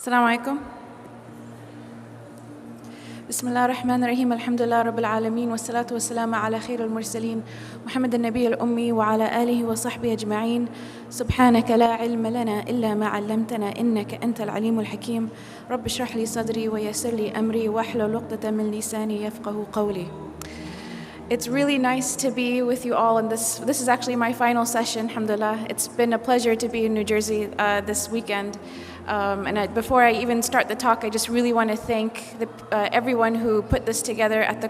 السلام عليكم. بسم الله الرحمن الرحيم. الحمد لله رب العالمين والصلاة والسلام على خير المرسلين محمد النبي الأمي وعلى آله وصحبه أجمعين. سبحانك لا علم لنا إلا ما علمتنا إنك أنت العليم الحكيم. رب اشرح لي صدري ويسر لي أمري واحلل عقدة من لساني يفقه قولي. It's really nice to be with you all, and this is actually my final session, alhamdulillah. It's been a pleasure to be in New Jersey this weekend. Before I even start the talk, I just really want to thank everyone who put this together at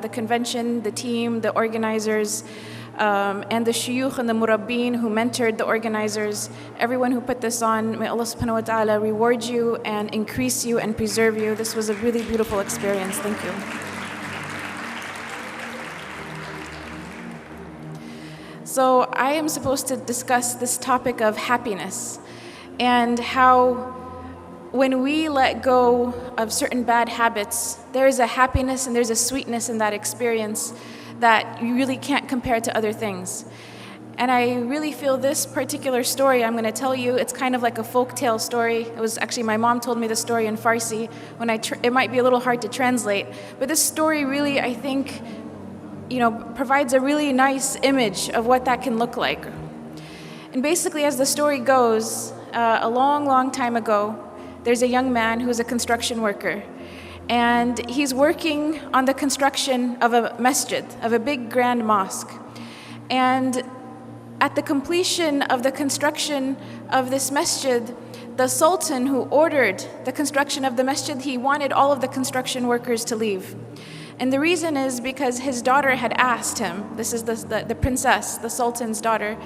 the convention, the team, the organizers, and the shuyukh and the murabbin who mentored the organizers, everyone who put this on. May Allah subhanahu wa ta'ala reward you and increase you and preserve you. This was a really beautiful experience. Thank you. So I am supposed to discuss this topic of happiness and how when we let go of certain bad habits, there is a happiness and there's a sweetness in that experience that you really can't compare to other things. And I really feel this particular story I'm going to tell you, it's kind of like a folktale story. It was actually, my mom told me the story in Farsi. It might be a little hard to translate, but this story really, I think, provides a really nice image of what that can look like. And basically, as the story goes, a long, long time ago, there's a young man who's a construction worker. And he's working on the construction of a masjid, of a big grand mosque. And at the completion of the construction of this masjid, the sultan who ordered the construction of the masjid, he wanted all of the construction workers to leave. And the reason is because his daughter had asked him, this is the princess, the sultan's daughter,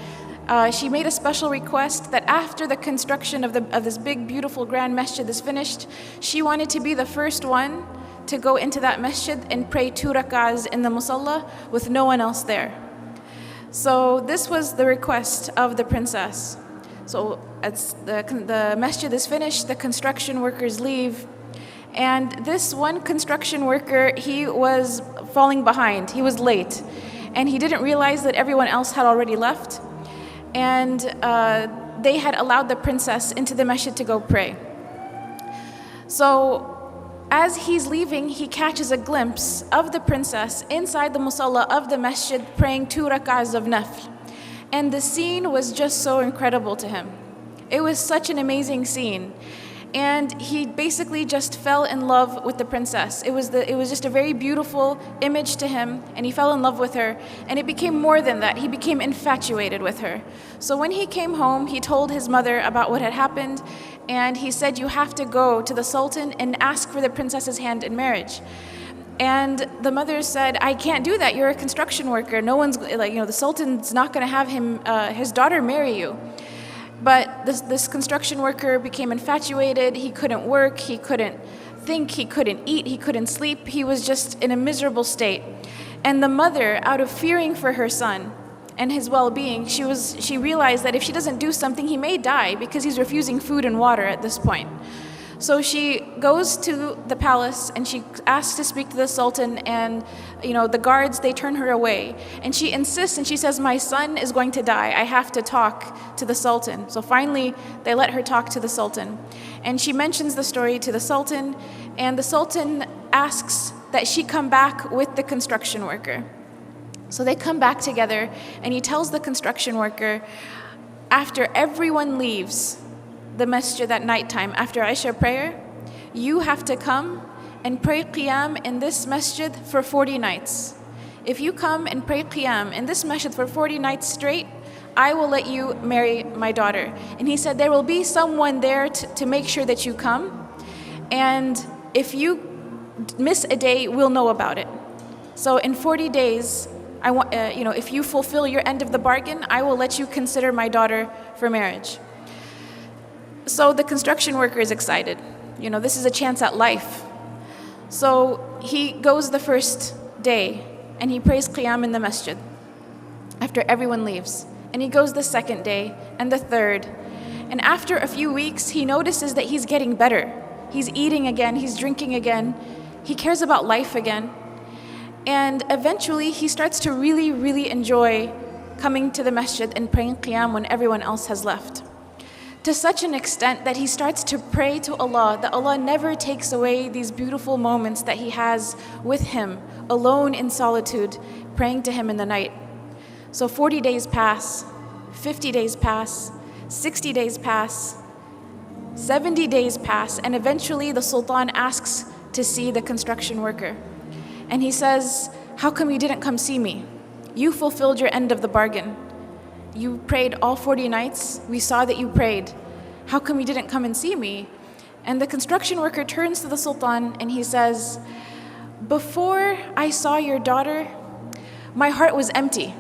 she made a special request that after the construction of this big, beautiful, grand masjid is finished, she wanted to be the first one to go into that masjid and pray 2 rak'ahs in the musalla with no one else there. So this was the request of the princess. So as the masjid is finished, the construction workers leave. And this one construction worker, he was falling behind. He was late. And he didn't realize that everyone else had already left. And they had allowed the princess into the masjid to go pray. So as he's leaving, he catches a glimpse of the princess inside the musalla of the masjid praying 2 rak'ahs of nafl. And the scene was just so incredible to him. It was such an amazing scene. And he basically just fell in love with the princess. It was just a very beautiful image to him, and he fell in love with her. And it became more than that. He became infatuated with her. So when he came home, he told his mother about what had happened, and he said, "You have to go to the sultan and ask for the princess's hand in marriage." And the mother said, "I can't do that. You're a construction worker. No one's the sultan's not going to have his daughter marry you." But this construction worker became infatuated. He couldn't work, he couldn't think, he couldn't eat, he couldn't sleep. He was just in a miserable state. And the mother, out of fearing for her son and his well-being, she realized that if she doesn't do something, he may die because he's refusing food and water at this point. So she goes to the palace and she asks to speak to the sultan, and the guards, they turn her away. And she insists and she says, "My son is going to die. I have to talk to the sultan." So finally, they let her talk to the sultan. And she mentions the story to the sultan, and the sultan asks that she come back with the construction worker. So they come back together, and he tells the construction worker, after everyone leaves the masjid at nighttime, after Isha prayer, you have to come and pray qiyam in this masjid for 40 nights. If you come and pray qiyam in this masjid for 40 nights straight, I will let you marry my daughter. And he said, there will be someone there to make sure that you come. And if you miss a day, we'll know about it. So in 40 days, if you fulfill your end of the bargain, I will let you consider my daughter for marriage. So the construction worker is excited. This is a chance at life. So he goes the first day and he prays qiyam in the masjid after everyone leaves. And he goes the second day and the third. And after a few weeks, he notices that he's getting better. He's eating again, he's drinking again. He cares about life again. And eventually he starts to really, really enjoy coming to the masjid and praying qiyam when everyone else has left. to such an extent that he starts to pray to Allah, that Allah never takes away these beautiful moments that he has with him, alone in solitude, praying to him in the night. So 40 days pass, 50 days pass, 60 days pass, 70 days pass, and eventually the Sultan asks to see the construction worker. And he says, "How come you didn't come see me? You fulfilled your end of the bargain. You prayed all 40 nights. We saw that you prayed. How come you didn't come and see me?" And the construction worker turns to the Sultan and he says, "Before I saw your daughter, my heart was empty.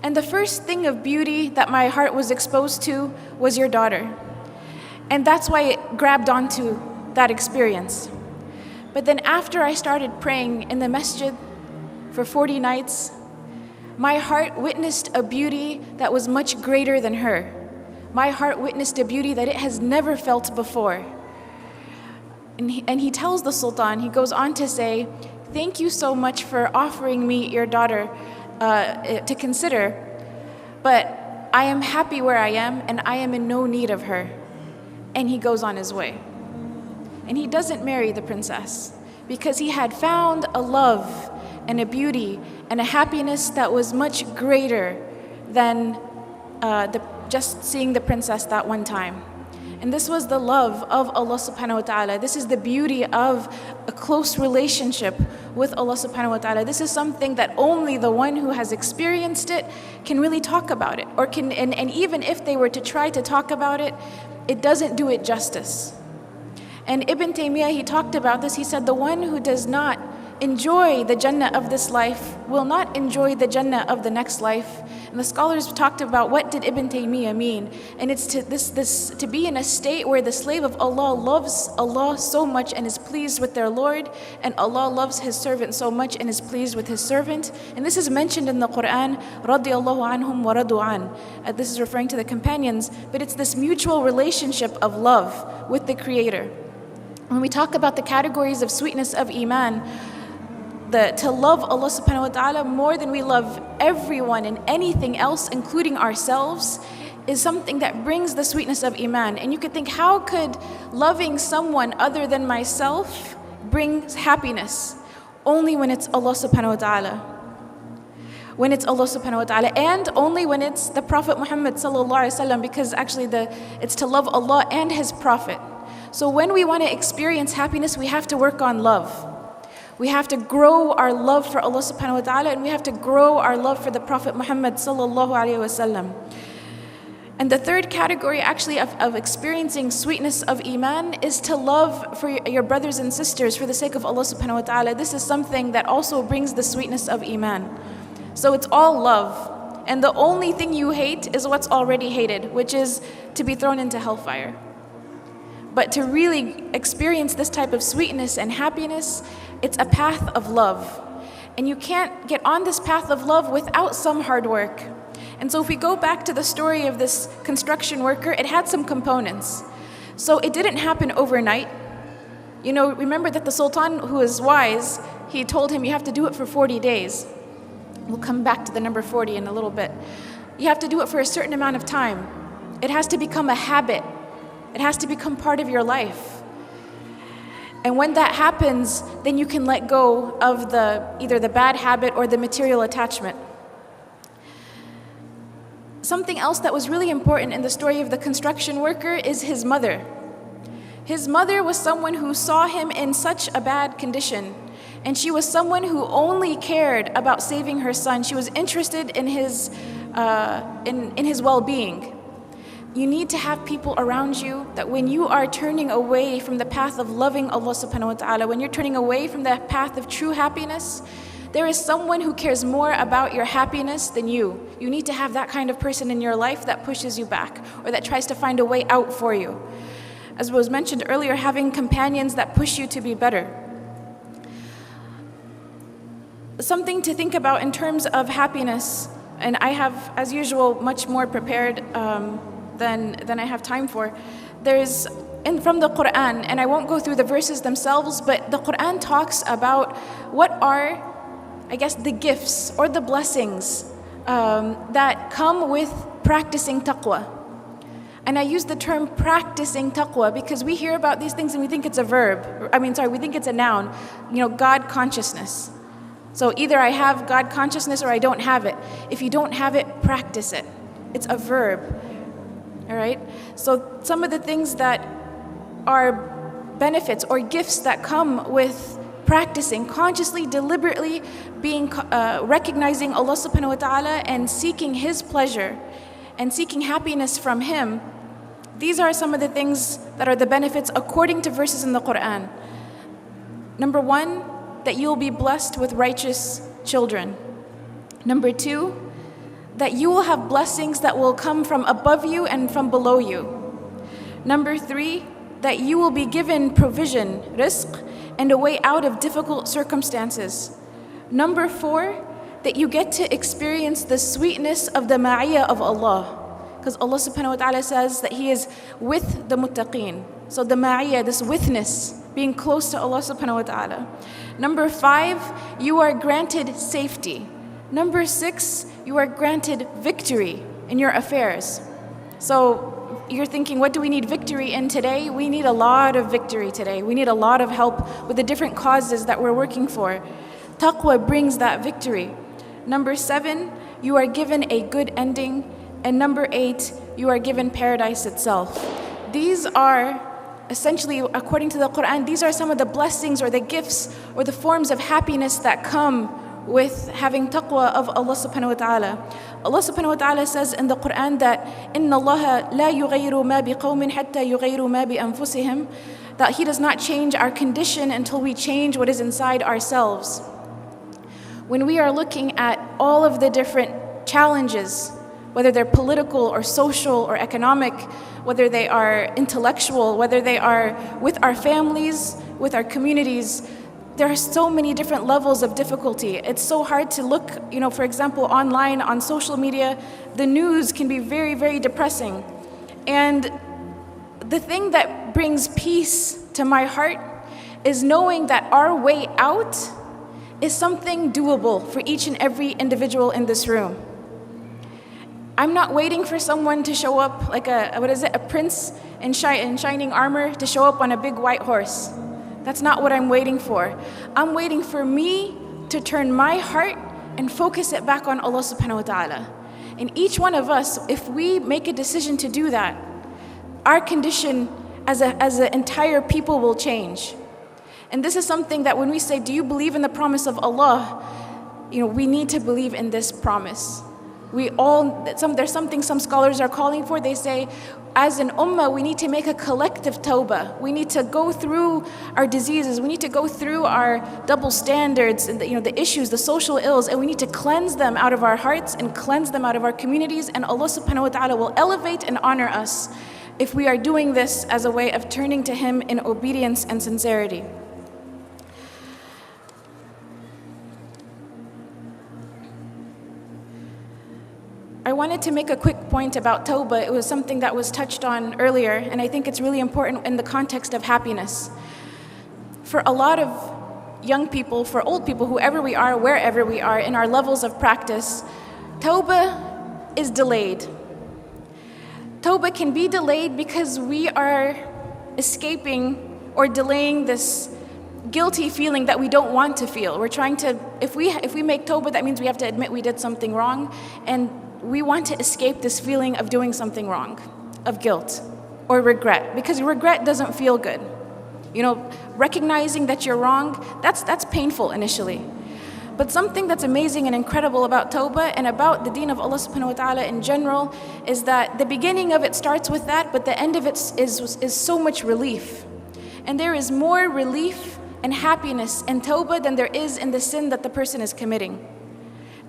And the first thing of beauty that my heart was exposed to was your daughter. And that's why it grabbed onto that experience. But then after I started praying in the masjid for 40 nights, my heart witnessed a beauty that was much greater than her. My heart witnessed a beauty that it has never felt before." And he tells the Sultan, he goes on to say, "Thank you so much for offering me your daughter to consider, but I am happy where I am and I am in no need of her." And he goes on his way. And he doesn't marry the princess because he had found a love and a beauty and a happiness that was much greater than just seeing the princess that one time. And this was the love of Allah subhanahu wa ta'ala. This is the beauty of a close relationship with Allah subhanahu wa ta'ala. This is something that only the one who has experienced it can really talk about it. And even if they were to try to talk about it, it doesn't do it justice. And Ibn Taymiyyah, he talked about this. He said, the one who does not enjoy the Jannah of this life will not enjoy the Jannah of the next life. And the scholars talked about what did Ibn Taymiyyah mean. And it's to be in a state where the slave of Allah loves Allah so much and is pleased with their Lord, and Allah loves His servant so much and is pleased with His servant. And this is mentioned in the Quran, radiyallahu anhum wa radu an. This is referring to the companions, but it's this mutual relationship of love with the Creator. When we talk about the categories of sweetness of iman, to love Allah subhanahu wa ta'ala more than we love everyone and anything else, including ourselves, is something that brings the sweetness of iman. And you could think, how could loving someone other than myself bring happiness? Only when it's Allah subhanahu wa ta'ala. When it's Allah subhanahu wa ta'ala, and only when it's the Prophet Muhammad sallallahu alaihi wasallam, because actually it's to love Allah and His Prophet. So when we want to experience happiness, we have to work on love. We have to grow our love for Allah subhanahu wa ta'ala, and we have to grow our love for the Prophet Muhammad sallallahu alaihi wasallam. And the third category actually of experiencing sweetness of iman is to love for your brothers and sisters for the sake of Allah subhanahu wa ta'ala. This is something that also brings the sweetness of iman. So it's all love. And the only thing you hate is what's already hated, which is to be thrown into hellfire. But to really experience this type of sweetness and happiness, it's a path of love. And you can't get on this path of love without some hard work. And so if we go back to the story of this construction worker, it had some components. So it didn't happen overnight. You know, remember that the Sultan, who is wise, he told him you have to do it for 40 days. We'll come back to the number 40 in a little bit. You have to do it for a certain amount of time. It has to become a habit. It has to become part of your life. And when that happens, then you can let go of either the bad habit or the material attachment. Something else that was really important in the story of the construction worker is his mother. His mother was someone who saw him in such a bad condition, and she was someone who only cared about saving her son. She was interested in his well-being. You need to have people around you that when you are turning away from the path of loving Allah subhanahu wa ta'ala, when you're turning away from the path of true happiness, there is someone who cares more about your happiness than you. You need to have that kind of person in your life that pushes you back or that tries to find a way out for you. As was mentioned earlier, having companions that push you to be better. Something to think about in terms of happiness, and I have, as usual, much more prepared than I have time for. There's from the Quran, and I won't go through the verses themselves, but the Quran talks about what are, I guess, the gifts or the blessings that come with practicing taqwa. And I use the term practicing taqwa because we hear about these things and we think it's a verb. We think it's a noun. God consciousness. So either I have God consciousness or I don't have it. If you don't have it, practice it. It's a verb. All right? So some of the things that are benefits or gifts that come with practicing, consciously, deliberately recognizing Allah subhanahu wa ta'ala and seeking His pleasure and seeking happiness from Him. These are some of the things that are the benefits according to verses in the Quran. Number 1, that you will be blessed with righteous children. Number 2, that you will have blessings that will come from above you and from below you. Number 3, that you will be given provision, rizq, and a way out of difficult circumstances. Number 4, that you get to experience the sweetness of the ma'iyah of Allah. Because Allah subhanahu wa ta'ala says that He is with the muttaqeen. So the ma'iyah, this witness, being close to Allah subhanahu wa ta'ala. Number 5, you are granted safety. Number 6, you are granted victory in your affairs. So you're thinking, what do we need victory in today? We need a lot of victory today. We need a lot of help with the different causes that we're working for. Taqwa brings that victory. Number 7, you are given a good ending. And number 8, you are given paradise itself. These are essentially, according to the Quran, these are some of the blessings or the gifts or the forms of happiness that come with having taqwa of Allah subhanahu wa ta'ala. Allah subhanahu wa ta'ala says in the Quran that إِنَّ اللَّهَ لَا يُغَيِّرُ مَا بِقَوْمٍ حَتَّى يُغَيِّرُ مَا بِأَنفُسِهِمْ, that He does not change our condition until we change what is inside ourselves. When we are looking at all of the different challenges, whether they're political or social or economic, whether they are intellectual, whether they are with our families, with our communities, there are so many different levels of difficulty. It's so hard to look, for example, online, on social media, the news can be very, very depressing. And the thing that brings peace to my heart is knowing that our way out is something doable for each and every individual in this room. I'm not waiting for someone to show up like a prince in shining armor to show up on a big white horse. That's not what I'm waiting for. I'm waiting for me to turn my heart and focus it back on Allah subhanahu wa ta'ala. And each one of us, if we make a decision to do that, our condition as an entire people will change. And this is something that when we say, do you believe in the promise of Allah? We need to believe in this promise. There's something some scholars are calling for. They say, as an ummah, we need to make a collective toba. We need to go through our diseases. We need to go through our double standards and the issues, the social ills, and we need to cleanse them out of our hearts and cleanse them out of our communities. And Allah subhanahu wa ta'ala will elevate and honor us if we are doing this as a way of turning to Him in obedience and sincerity. I wanted to make a quick point about tawbah. It was something that was touched on earlier, and I think it's really important in the context of happiness. For a lot of young people, for old people, whoever we are, wherever we are in our levels of practice, tawbah is delayed. Tawbah can be delayed because we are escaping or delaying this guilty feeling that we don't want to feel. We're trying to, if we make tawbah, that means we have to admit we did something wrong, and we want to escape this feeling of doing something wrong, of guilt or regret, because regret doesn't feel good. Recognizing that you're wrong, that's painful initially. But something that's amazing and incredible about tawbah and about the deen of Allah subhanahu wa ta'ala in general is that the beginning of it starts with that, but the end of it is so much relief. And there is more relief and happiness in tawbah than there is in the sin that the person is committing.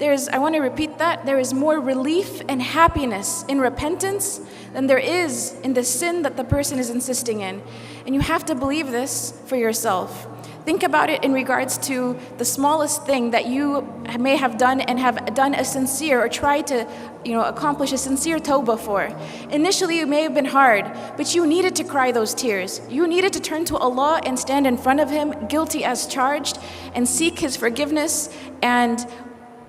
I want to repeat that, there is more relief and happiness in repentance than there is in the sin that the person is insisting in. And you have to believe this for yourself. Think about it in regards to the smallest thing that you may have done and have done a sincere or tried to accomplish a sincere tawbah for. Initially it may have been hard, but you needed to cry those tears. You needed to turn to Allah and stand in front of Him, guilty as charged, and seek His forgiveness and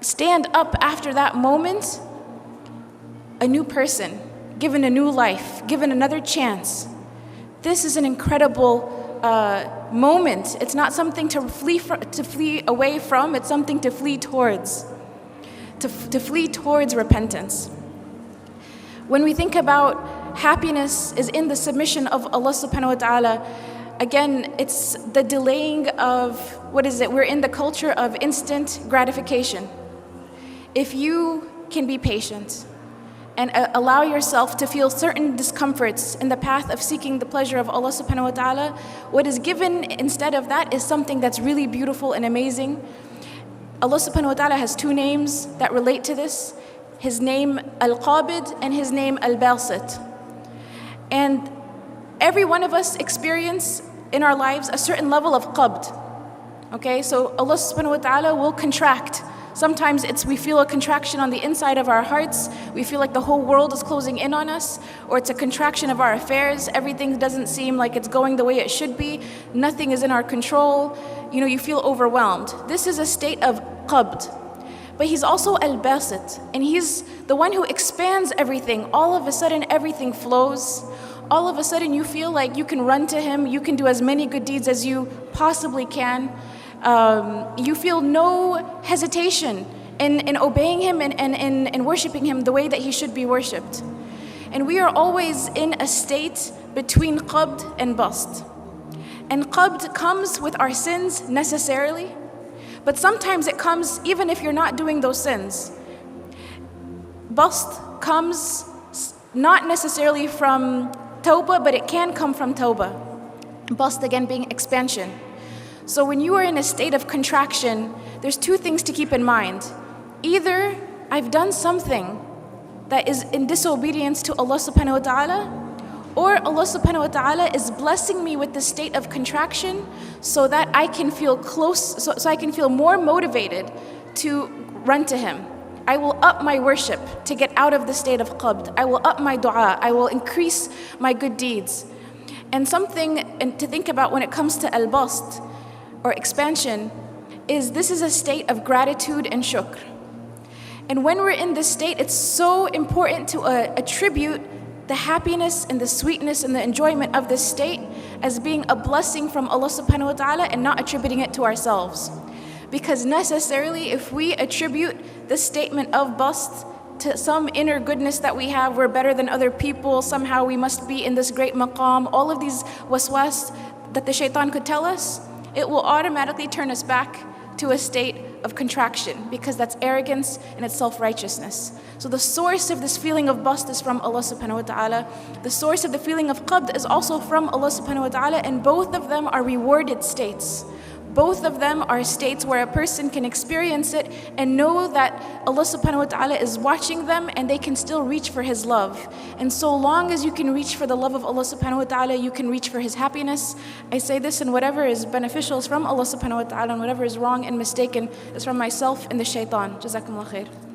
stand up after that moment, a new person, given a new life, given another chance. This is an incredible moment. It's not something to flee away from, it's something to flee towards. To flee towards repentance. When we think about happiness is in the submission of Allah subhanahu wa ta'ala, again, it's the delaying of, we're in the culture of instant gratification. If you can be patient and allow yourself to feel certain discomforts in the path of seeking the pleasure of Allah subhanahu wa ta'ala, what is given instead of that is something that's really beautiful and amazing. Allah subhanahu wa ta'ala has two names that relate to this. His name Al-Qabidh and his name Al-Basit. And every one of us experience in our lives a certain level of qabd. Okay, so Allah subhanahu wa ta'ala will contract. Sometimes we feel a contraction on the inside of our hearts. We feel like the whole world is closing in on us, or it's a contraction of our affairs. Everything doesn't seem like it's going the way it should be. Nothing is in our control. You feel overwhelmed. This is a state of qabd. But he's also Al-Basit, and he's the one who expands everything. All of a sudden, everything flows. All of a sudden, you feel like you can run to him. You can do as many good deeds as you possibly can. You feel no hesitation in obeying him and in worshiping him the way that he should be worshipped. And we are always in a state between qabd and bast. And qabd comes with our sins necessarily, but sometimes it comes even if you're not doing those sins. Bast comes not necessarily from toba, but it can come from toba. Bast again being expansion. So when you are in a state of contraction, there's two things to keep in mind. Either I've done something that is in disobedience to Allah subhanahu wa ta'ala, or Allah subhanahu wa ta'ala is blessing me with the state of contraction so that I can feel close, so I can feel more motivated to run to him. I will up my worship to get out of the state of qabd. I will up my dua. I will increase my good deeds. And something to think about when it comes to al-bast, or expansion, is this is a state of gratitude and shukr. And when we're in this state, it's so important to attribute the happiness and the sweetness and the enjoyment of this state as being a blessing from Allah subhanahu wa ta'ala and not attributing it to ourselves. Because necessarily, if we attribute this statement of bast to some inner goodness that we have, we're better than other people, somehow we must be in this great maqam, all of these waswas that the shaitan could tell us, it will automatically turn us back to a state of contraction, because that's arrogance and it's self-righteousness. So the source of this feeling of bast is from Allah subhanahu wa ta'ala. The source of the feeling of qabd is also from Allah subhanahu wa ta'ala, and both of them are rewarded states. Both of them are states where a person can experience it and know that Allah subhanahu wa ta'ala is watching them and they can still reach for His love. And so long as you can reach for the love of Allah subhanahu wa ta'ala, you can reach for His happiness. I say this, and whatever is beneficial is from Allah subhanahu wa ta'ala, and whatever is wrong and mistaken is from myself and the shaitan. Jazakumullah khair.